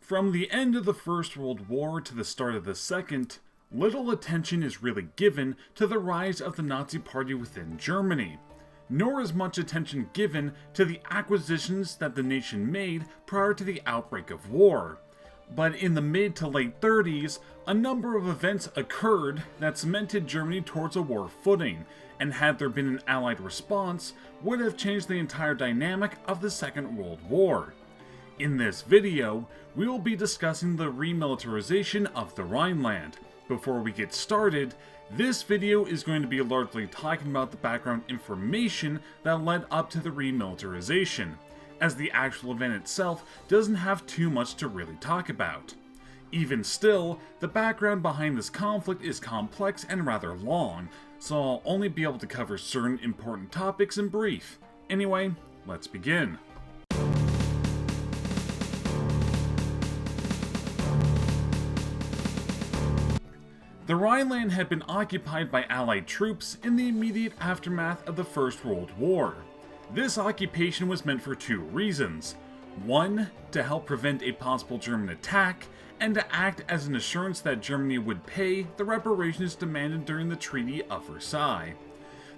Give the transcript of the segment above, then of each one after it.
From the end of the First World War to the start of the Second, little attention is really given to the rise of the Nazi Party within Germany, nor is much attention given to the acquisitions that the nation made prior to the outbreak of war. But in the mid to late 30s, a number of events occurred that cemented Germany towards a war footing, and had there been an Allied response, would have changed the entire dynamic of the Second World War. In this video, we will be discussing the remilitarization of the Rhineland. Before we get started, this video is going to be largely talking about the background information that led up to the remilitarization, as the actual event itself doesn't have too much to really talk about. Even still, the background behind this conflict is complex and rather long, so I'll only be able to cover certain important topics in brief. Anyway, let's begin. The Rhineland had been occupied by Allied troops in the immediate aftermath of the First World War. This occupation was meant for two reasons. One, to help prevent a possible German attack, and to act as an assurance that Germany would pay the reparations demanded during the Treaty of Versailles.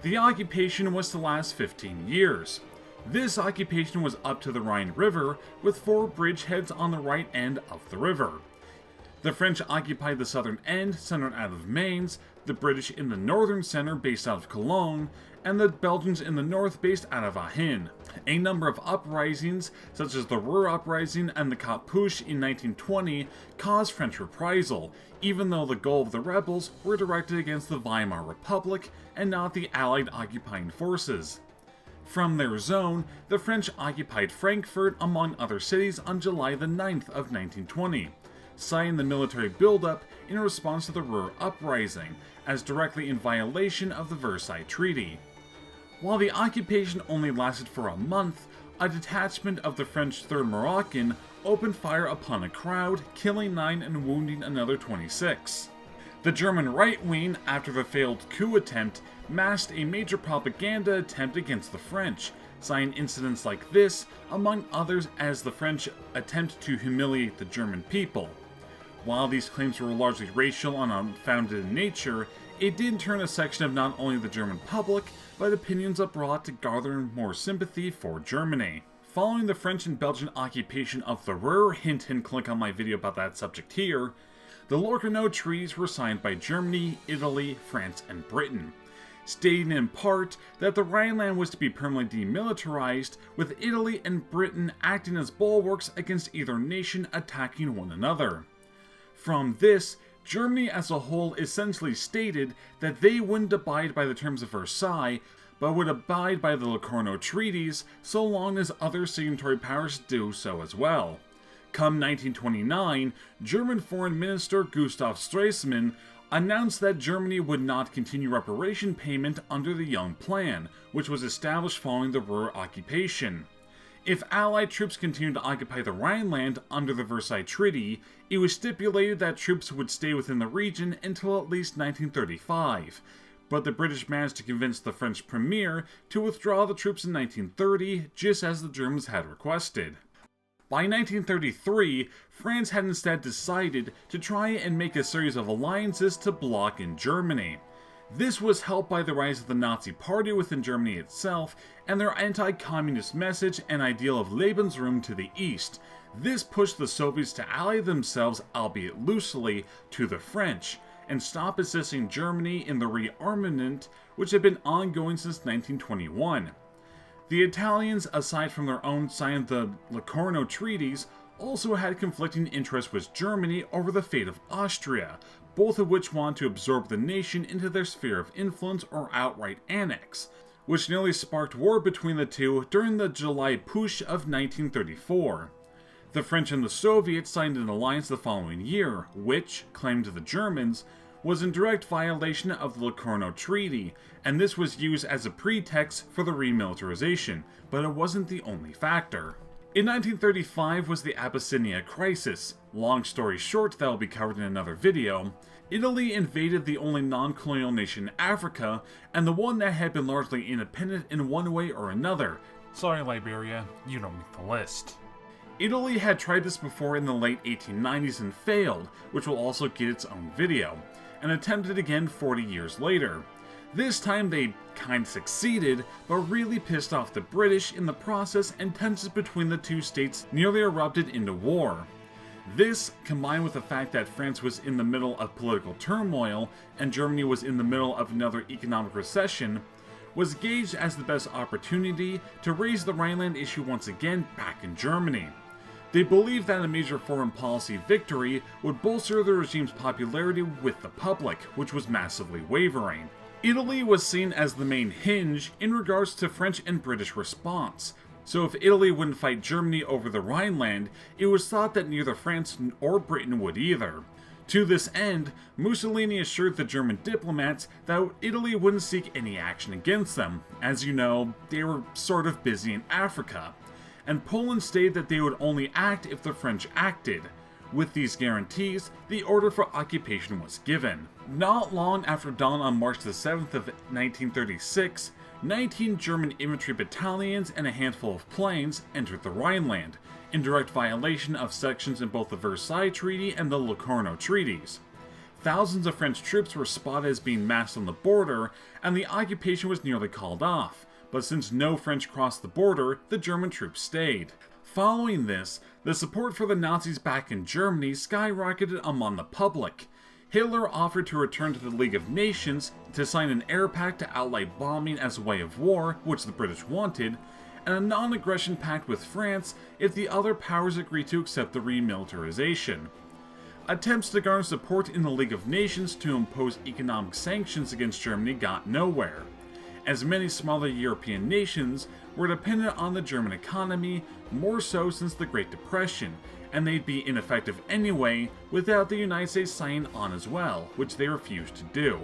The occupation was to last 15 years. This occupation was up to the Rhine River, with 4 bridgeheads on the right end of the river. The French occupied the southern end, centered out of Mainz, the British in the northern center, based out of Cologne, and the Belgians in the north, based out of Aachen. A number of uprisings, such as the Ruhr Uprising and the Kapp Putsch in 1920, caused French reprisal, even though the goal of the rebels were directed against the Weimar Republic and not the Allied occupying forces. From their zone, the French occupied Frankfurt, among other cities, on July the 9th of 1920. Citing the military buildup in response to the Ruhr Uprising, as directly in violation of the Versailles Treaty. While the occupation only lasted for a month, a detachment of the French 3rd Moroccan opened fire upon a crowd, killing 9 and wounding another 26. The German right wing, after the failed coup attempt, masked a major propaganda attempt against the French, citing incidents like this, among others, as the French attempt to humiliate the German people. While these claims were largely racial and unfounded in nature, it did turn a section of not only the German public, but opinions abroad to garner more sympathy for Germany. Following the French and Belgian occupation of the Ruhr, hint click on my video about that subject here, the Locarno treaties were signed by Germany, Italy, France, and Britain, stating in part that the Rhineland was to be permanently demilitarized, with Italy and Britain acting as bulwarks against either nation attacking one another. From this, Germany as a whole essentially stated that they wouldn't abide by the terms of Versailles, but would abide by the Locarno treaties so long as other signatory powers do so as well. Come 1929, German Foreign Minister Gustav Stresemann announced that Germany would not continue reparation payment under the Young Plan, which was established following the Ruhr occupation. If Allied troops continued to occupy the Rhineland under the Versailles Treaty, it was stipulated that troops would stay within the region until at least 1935, but the British managed to convince the French Premier to withdraw the troops in 1930, just as the Germans had requested. By 1933, France had instead decided to try and make a series of alliances to block in Germany. This was helped by the rise of the Nazi Party within Germany itself, and their anti-communist message and ideal of Lebensraum to the east. This pushed the Soviets to ally themselves, albeit loosely, to the French, and stop assisting Germany in the rearmament, which had been ongoing since 1921. The Italians, aside from their own signing of the Locarno treaties, also had conflicting interests with Germany over the fate of Austria, both of which wanted to absorb the nation into their sphere of influence or outright annex, which nearly sparked war between the two during the July Putsch of 1934. The French and the Soviets signed an alliance the following year, which, claimed the Germans, was in direct violation of the Locarno Treaty, and this was used as a pretext for the remilitarization, but it wasn't the only factor. In 1935 was the Abyssinia Crisis. Long story short, that will be covered in another video. Italy invaded the only non-colonial nation in Africa, and the one that had been largely independent in one way or another. Sorry, Liberia, you don't make the list. Italy had tried this before in the late 1890s and failed, which will also get its own video, and attempted again 40 years later. This time they kinda succeeded, but really pissed off the British in the process, and tensions between the two states nearly erupted into war. This, combined with the fact that France was in the middle of political turmoil and Germany was in the middle of another economic recession, was gauged as the best opportunity to raise the Rhineland issue once again back in Germany. They believed that a major foreign policy victory would bolster the regime's popularity with the public, which was massively wavering. Italy was seen as the main hinge in regards to French and British response, so if Italy wouldn't fight Germany over the Rhineland, it was thought that neither France or Britain would either. To this end, Mussolini assured the German diplomats that Italy wouldn't seek any action against them. As you know, they were sort of busy in Africa, and Poland stated that they would only act if the French acted. With these guarantees, the order for occupation was given. Not long after dawn on March the 7th of 1936, 19 German infantry battalions and a handful of planes entered the Rhineland, in direct violation of sections in both the Versailles Treaty and the Locarno Treaties. Thousands of French troops were spotted as being massed on the border, and the occupation was nearly called off, but since no French crossed the border, the German troops stayed. Following this, the support for the Nazis back in Germany skyrocketed among the public. Hitler offered to return to the League of Nations to sign an air pact to outright bombing as a way of war, which the British wanted, and a non-aggression pact with France if the other powers agreed to accept the remilitarization. Attempts to garner support in the League of Nations to impose economic sanctions against Germany got nowhere, as many smaller European nations were dependent on the German economy, more so since the Great Depression, and they'd be ineffective anyway without the United States signing on as well, which they refused to do.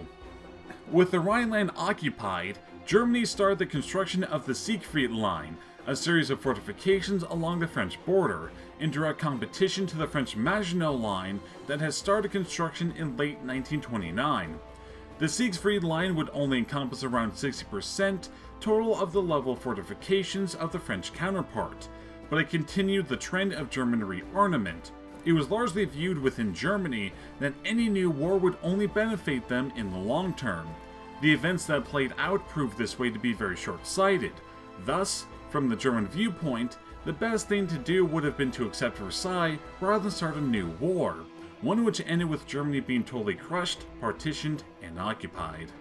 With the Rhineland occupied, Germany started the construction of the Siegfried Line, a series of fortifications along the French border, in direct competition to the French Maginot Line that had started construction in late 1929. The Siegfried Line would only encompass around 60% total of the level fortifications of the French counterpart, but it continued the trend of German rearmament. It was largely viewed within Germany that any new war would only benefit them in the long term. The events that played out proved this way to be very short-sighted. Thus, from the German viewpoint, the best thing to do would have been to accept Versailles rather than start a new war, one which ended with Germany being totally crushed, partitioned, and occupied.